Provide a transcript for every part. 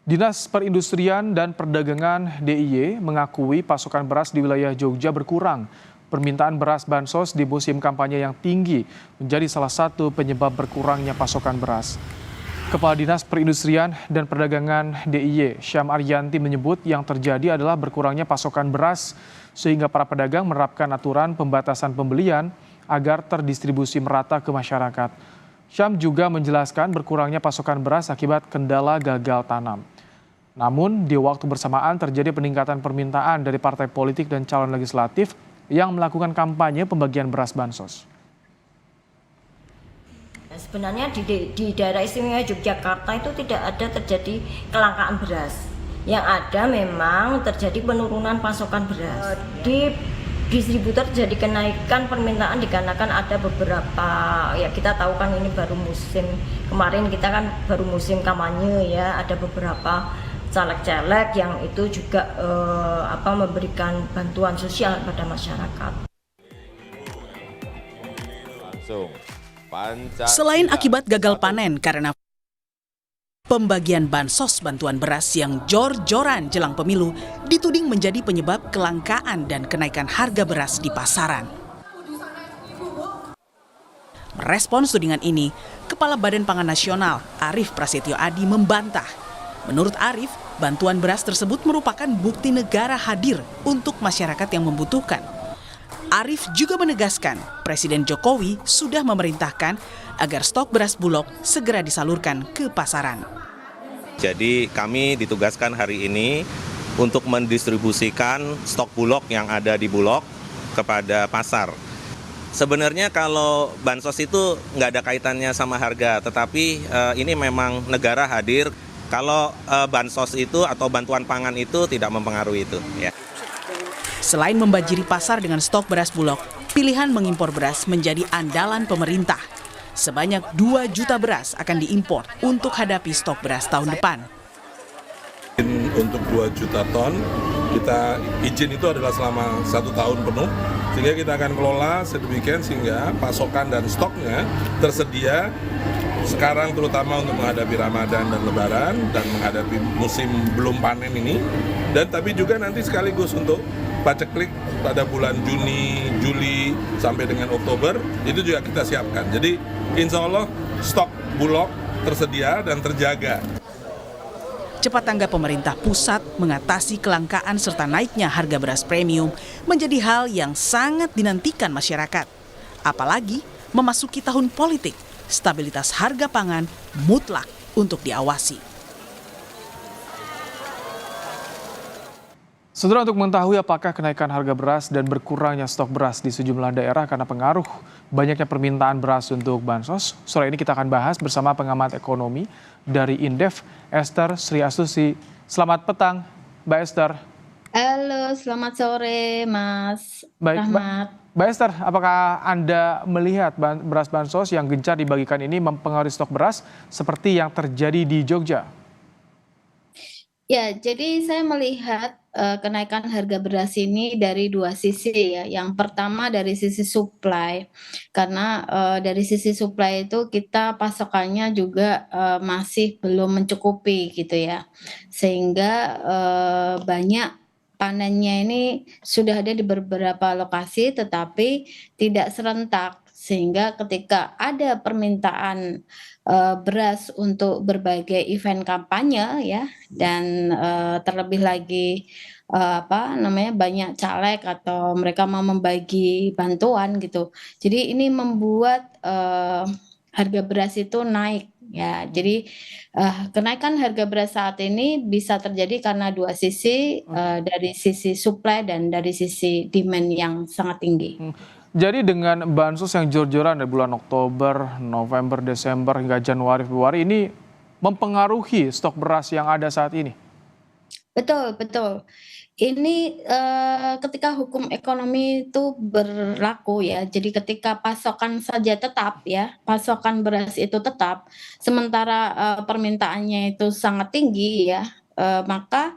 Dinas Perindustrian dan Perdagangan DIY mengakui pasokan beras di wilayah Jogja berkurang. Permintaan beras bansos di musim kampanye yang tinggi menjadi salah satu penyebab berkurangnya pasokan beras. Kepala Dinas Perindustrian dan Perdagangan DIY, Syam Aryanti menyebut yang terjadi adalah berkurangnya pasokan beras sehingga para pedagang menerapkan aturan pembatasan pembelian agar terdistribusi merata ke masyarakat. Syam juga menjelaskan berkurangnya pasokan beras akibat kendala gagal tanam. Namun, di waktu bersamaan terjadi peningkatan permintaan dari partai politik dan calon legislatif yang melakukan kampanye pembagian beras bansos. Sebenarnya di daerah istimewa Yogyakarta itu tidak ada terjadi kelangkaan beras. Yang ada memang terjadi penurunan pasokan beras. Di distributor jadi kenaikan permintaan dikarenakan ada beberapa, ya kita tahu kan ini baru musim, kemarin kita kan baru musim kampanye ya, ada beberapa caleg-caleg yang itu juga memberikan bantuan sosial pada masyarakat. Selain akibat gagal panen karena pembagian bansos bantuan beras yang jor-joran jelang pemilu dituding menjadi penyebab kelangkaan dan kenaikan harga beras di pasaran. Merespons tudingan ini, Kepala Badan Pangan Nasional Arief Prasetyo Adi membantah. Menurut Arief, bantuan beras tersebut merupakan bukti negara hadir untuk masyarakat yang membutuhkan. Arief juga menegaskan Presiden Jokowi sudah memerintahkan agar stok beras Bulog segera disalurkan ke pasaran. Jadi kami ditugaskan hari ini untuk mendistribusikan stok Bulog yang ada di Bulog kepada pasar. Sebenarnya kalau bansos itu nggak ada kaitannya sama harga, tetapi ini memang negara hadir. Kalau bansos itu atau bantuan pangan itu tidak mempengaruhi itu. Ya. Selain membanjiri pasar dengan stok beras Bulog, pilihan mengimpor beras menjadi andalan pemerintah. Sebanyak 2 juta beras akan diimpor untuk hadapi stok beras tahun depan. Untuk 2 juta ton, kita izin itu adalah selama 1 tahun penuh, sehingga kita akan kelola sedemikian sehingga pasokan dan stoknya tersedia sekarang terutama untuk menghadapi Ramadan dan Lebaran dan menghadapi musim belum panen ini, dan tapi juga nanti sekaligus untuk paceklik pada bulan Juni, Juli sampai dengan Oktober itu juga kita siapkan. Jadi insya Allah stok Bulog tersedia dan terjaga. Cepat tanggap pemerintah pusat mengatasi kelangkaan serta naiknya harga beras premium menjadi hal yang sangat dinantikan masyarakat. Apalagi memasuki tahun politik, stabilitas harga pangan mutlak untuk diawasi. Saudara, untuk mengetahui apakah kenaikan harga beras dan berkurangnya stok beras di sejumlah daerah karena pengaruh banyaknya permintaan beras untuk bansos, sore ini kita akan bahas bersama pengamat ekonomi dari Indef, Esther Sri Astuti. Selamat petang, Mbak Esther. Halo, selamat sore, Mas Baik, Rahmat. Mbak Esther, apakah Anda melihat beras bansos yang gencar dibagikan ini mempengaruhi stok beras seperti yang terjadi di Jogja? Ya, jadi saya melihat kenaikan harga beras ini dari 2 sisi ya. Yang pertama dari sisi supply, karena dari sisi supply itu kita pasokannya juga masih belum mencukupi gitu ya. Sehingga banyak panennya ini sudah ada di beberapa lokasi tetapi tidak serentak. Sehingga ketika ada permintaan beras untuk berbagai event kampanye ya, dan terlebih lagi banyak caleg atau mereka mau membagi bantuan gitu. Jadi ini membuat harga beras itu naik ya. Jadi kenaikan harga beras saat ini bisa terjadi karena 2 sisi, dari sisi supply dan dari sisi demand yang sangat tinggi. Jadi dengan bansos yang jor-joran dari bulan Oktober, November, Desember hingga Januari, Februari ini mempengaruhi stok beras yang ada saat ini? Betul, betul. Ini ketika hukum ekonomi itu berlaku ya, jadi ketika pasokan saja tetap ya, pasokan beras itu tetap, sementara permintaannya itu sangat tinggi ya, maka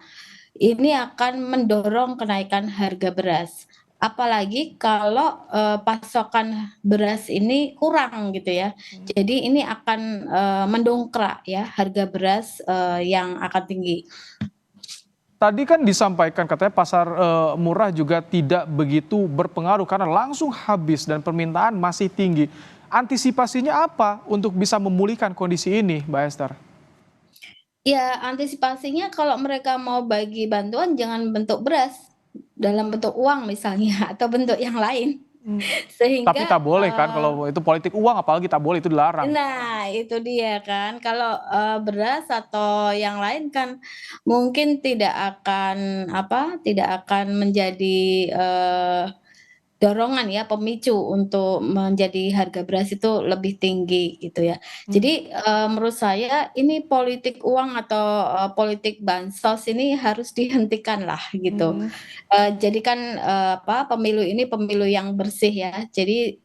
ini akan mendorong kenaikan harga beras. apalagi kalau pasokan beras ini kurang gitu ya. Jadi ini akan mendongkrak ya harga beras yang akan tinggi. Tadi kan disampaikan katanya pasar murah juga tidak begitu berpengaruh karena langsung habis dan permintaan masih tinggi. Antisipasinya apa untuk bisa memulihkan kondisi ini, Mbak Esther? Ya, antisipasinya kalau mereka mau bagi bantuan jangan bentuk beras, dalam bentuk uang misalnya atau bentuk yang lain. Tapi Sehingga tak boleh kan kalau itu politik uang, apalagi tak boleh, itu dilarang. nah, itu dia kan. Kalau beras atau yang lain kan mungkin tidak akan menjadi dorongan ya, pemicu untuk menjadi harga beras itu lebih tinggi gitu ya. Jadi, menurut saya ini politik uang atau politik bansos ini harus dihentikan lah gitu. Jadikan pemilu ini pemilu yang bersih ya. Jadi,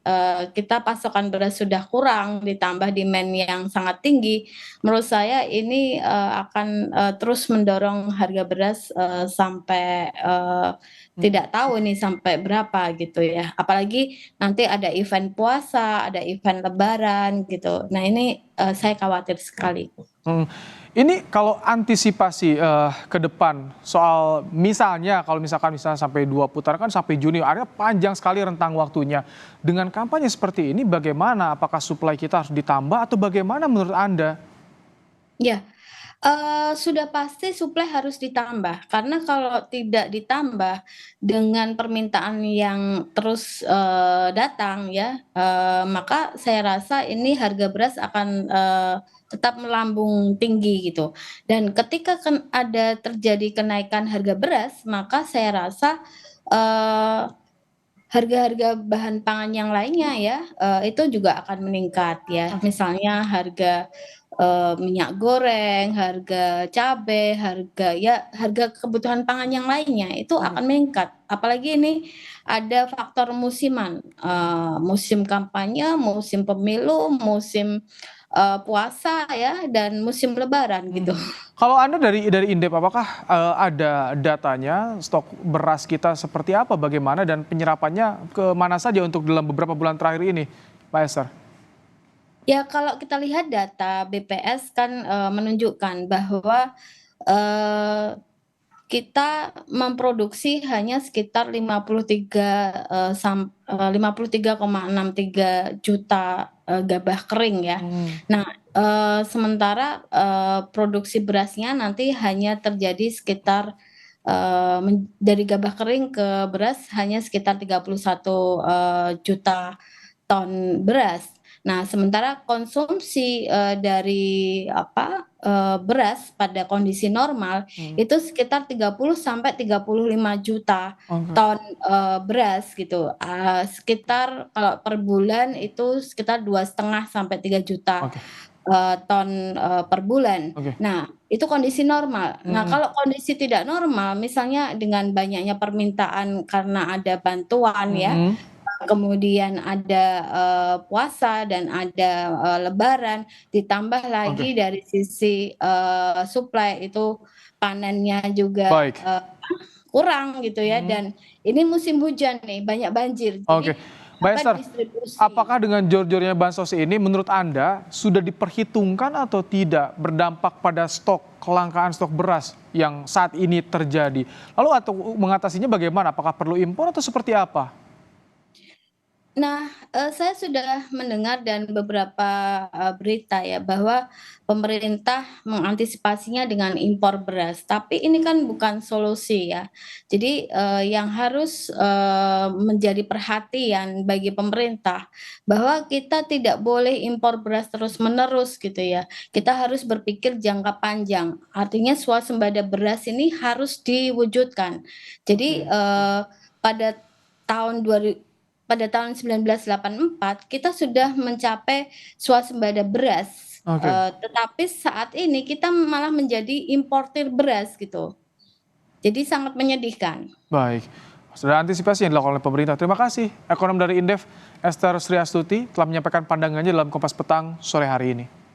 kita pasokan beras sudah kurang ditambah demand yang sangat tinggi, menurut saya ini akan terus mendorong harga beras sampai tidak tahu nih sampai berapa gitu ya. Apalagi nanti ada event puasa, ada event lebaran gitu. Nah ini saya khawatir sekali. Ini kalau antisipasi ke depan soal misalnya kalau misalkan sampai 2 putaran kan sampai Juni, artinya panjang sekali rentang waktunya. Dengan kampanye seperti ini bagaimana? Apakah suplai kita harus ditambah atau bagaimana menurut Anda? Ya, sudah pasti suplai harus ditambah, karena kalau tidak ditambah dengan permintaan yang terus datang ya, maka saya rasa ini harga beras akan tetap melambung tinggi gitu. Dan ketika ada terjadi kenaikan harga beras, maka saya rasa harga-harga bahan pangan yang lainnya ya, itu juga akan meningkat ya. Misalnya harga minyak goreng, harga cabai, harga kebutuhan pangan yang lainnya itu akan meningkat. Apalagi ini ada faktor musiman, musim kampanye, musim pemilu, musim puasa ya, dan musim lebaran gitu. Kalau Anda dari Indef, apakah ada datanya stok beras kita seperti apa, bagaimana dan penyerapannya ke mana saja untuk dalam beberapa bulan terakhir ini, Pak Esther? Ya kalau kita lihat data BPS kan menunjukkan bahwa kita memproduksi hanya sekitar 53,63 juta gabah kering ya. Nah, sementara produksi berasnya nanti hanya terjadi sekitar dari gabah kering ke beras hanya sekitar 31 juta ton beras. Nah, sementara konsumsi dari beras pada kondisi normal itu sekitar 30 sampai 35 juta ton beras gitu. Sekitar kalau per bulan itu sekitar 2,5 sampai 3 juta ton per bulan. Nah, itu kondisi normal. Nah, kalau kondisi tidak normal, misalnya dengan banyaknya permintaan karena ada bantuan ya, kemudian ada puasa dan ada lebaran, ditambah lagi dari sisi suplai itu panennya juga kurang gitu ya, dan ini musim hujan nih, banyak banjir. Jadi Mbak Esther, apakah dengan jor-jornya bansos ini menurut Anda sudah diperhitungkan atau tidak berdampak pada kelangkaan stok beras yang saat ini terjadi? Lalu atau mengatasinya bagaimana? Apakah perlu impor atau seperti apa? Nah, saya sudah mendengar dan beberapa berita ya bahwa pemerintah mengantisipasinya dengan impor beras, tapi ini kan bukan solusi ya. Jadi, yang harus menjadi perhatian bagi pemerintah bahwa kita tidak boleh impor beras terus-menerus gitu ya. Kita harus berpikir jangka panjang, artinya swasembada beras ini harus diwujudkan. Jadi, pada tahun 1984 kita sudah mencapai swasembada beras, tetapi saat ini kita malah menjadi importir beras gitu. Jadi sangat menyedihkan. Baik, sudah antisipasi yang dilakukan oleh pemerintah. Terima kasih ekonom dari Indef, Esther Sri Astuti telah menyampaikan pandangannya dalam Kompas Petang sore hari ini.